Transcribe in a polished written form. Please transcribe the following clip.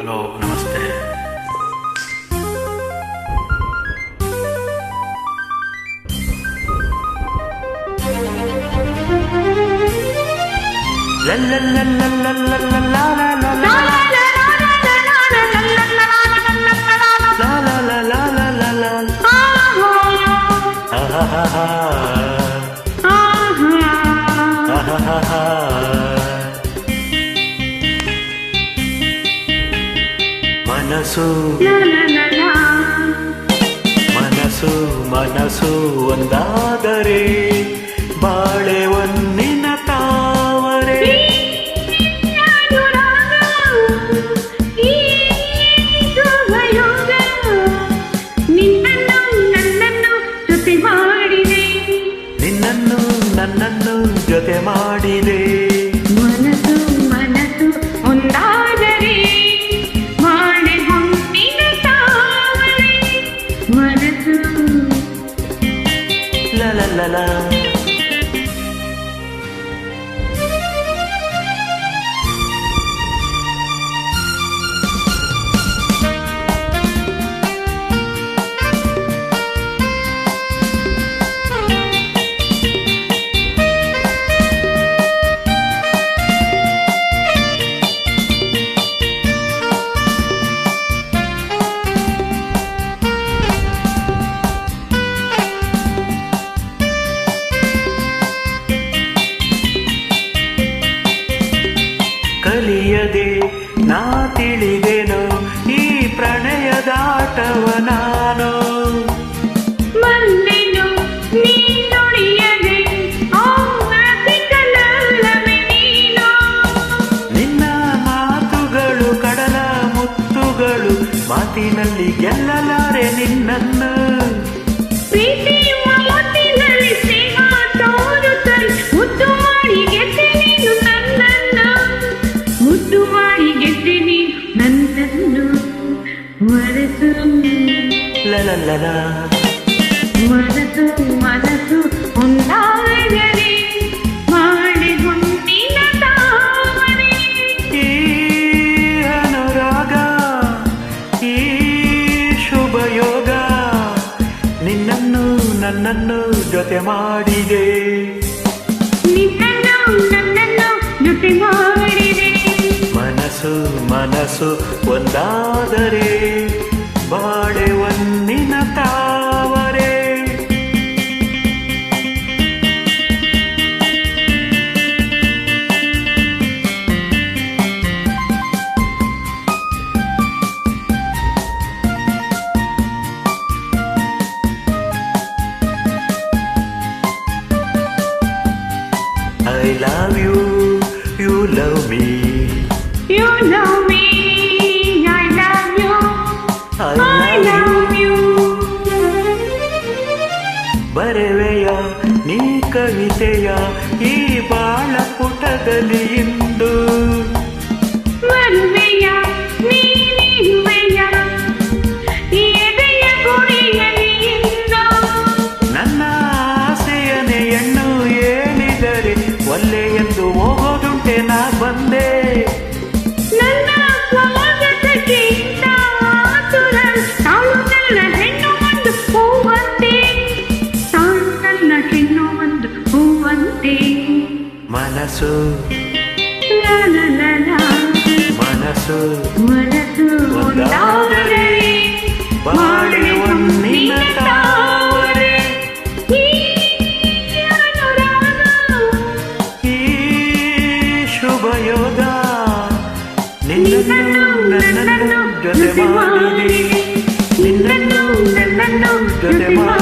Hello ನಮಸ್ತೆ. ಮನಸ್ಸು ಮನಸ್ಸು ಮನಸ್ಸು ಒಂದಾದರೆ ಬಾಳೆ ಒಂದಿನ ತಾವರೆ. ನಿನ್ನನ್ನು ನನ್ನನ್ನು ಜೊತೆ ಮಾಡಿದೆ. ಮನಸ್ಸು ಮನಸ್ಸು ಒಂದಾದರೆ ಬಾಳೆ ಹೊಂದಿನ ತಾವರೆ. ಮನಸ್ಸು ಲಲಲಲ ಕಲಿಯದೆ ನಾ ತಿಳಿದೆನು ಈ ಪ್ರಣಯದಾಟವ ನಾನು. ಬಂದೆನು ನೀನುಳಿಯದೆ ಸಿಗಲಲ್ಲವೇ ನೀನು. ನಿನ್ನ ಮಾತುಗಳು ಕಡಲ ಮುತ್ತುಗಳು, ಮಾತಿನಲ್ಲಿ ಗೆಲ್ಲಲಾರೆ ನಿನ್ನನ್ನು. ಪ್ರೀತಿ ಮಾತಿನಲ್ಲಿ ಸ್ನೇಹ ತೋರುತ್ತಲೇ ಮುದ್ದು ಮಾಡಿ ಗೆದ್ದೆ ನೀನು ನನ್ನನ್ನು. ಮುದ್ದು ಮಾಡಿ ಗೆದ್ದೆ ನೀನು ನನ್ನನ್ನು. ಮನಸ್ಸು ಲಲಲಲ ಮನಸ್ಸು ಮನಸ್ಸು ಒಂದಾದರೆ ಬಾಳೆ ಹೊಂದಿನ ತಾವರೆ. ಈ ಅನುರಾಗ ಈ ಶುಭಯೋಗ ನಿನ್ನನ್ನು ನನ್ನನ್ನು ಜೊತೆ ಮಾಡಿದೆ. ನಿನ್ನನ್ನು ನನ್ನನ್ನು ಜೊತೆ ಮಾಡಿದೆ. ಮನಸ್ಸು ಮನಸ್ಸು ಒಂದಾದರೆ ಬಾಳೆ ಒಂದಿನ ತಾವರೆ. I love you, you love me. You love me, I love you, I love you. ಬರೆವೆಯ ನೀ ಕವಿತೆಯ ಈ ಬಾಳ ಪುಟದಲ್ಲಿ ಇಂದು. ಮರುವೆಯ ನೀನಿರುವೆಯ ಈ ಎದೆಯ ಗುಡಿಯಲ್ಲಿ ಇಂದು. ನನ್ನ ಆಸೆಯನೆ ಹೆಣ್ಣು ಹೇಳಿದರೆ ಒಲ್ಲೆ ಎಂದು ಹೋಗೋದುಂಟೆ ನಾ ಬಂದೆ. ನನ್ನ ಸ್ವಾಗತಕ್ಕೆ ಇಂಥ ಆತುರ ತಾಳು ನನ್ನ ಹೆಣ್ಣು ಒಂದು ಹೂವಂತೆ. ತಾಳು ನನ್ನ ಹೆಣ್ಣು ಒಂದು ಹೂವಂತೆ. ಮನಸ್ಸು ಲಲಲಲ ಮನಸ್ಸು ಮನಸ್ಸು ಒಂದಾದರೆ ಬಾಳೆ ಒಂದಿನ ತಾವರೆ. ಈ ಅನುರಾಗ ಈ ಶುಭಯೋಗ ನಿನ್ನನ್ನು ನನ್ನನ್ನು ಜೊತೆ ಮಾಡಿದೆ. ನಿನ್ನನ್ನು ನನ್ನನ್ನು ಜೊತೆ ಮಾಡಿ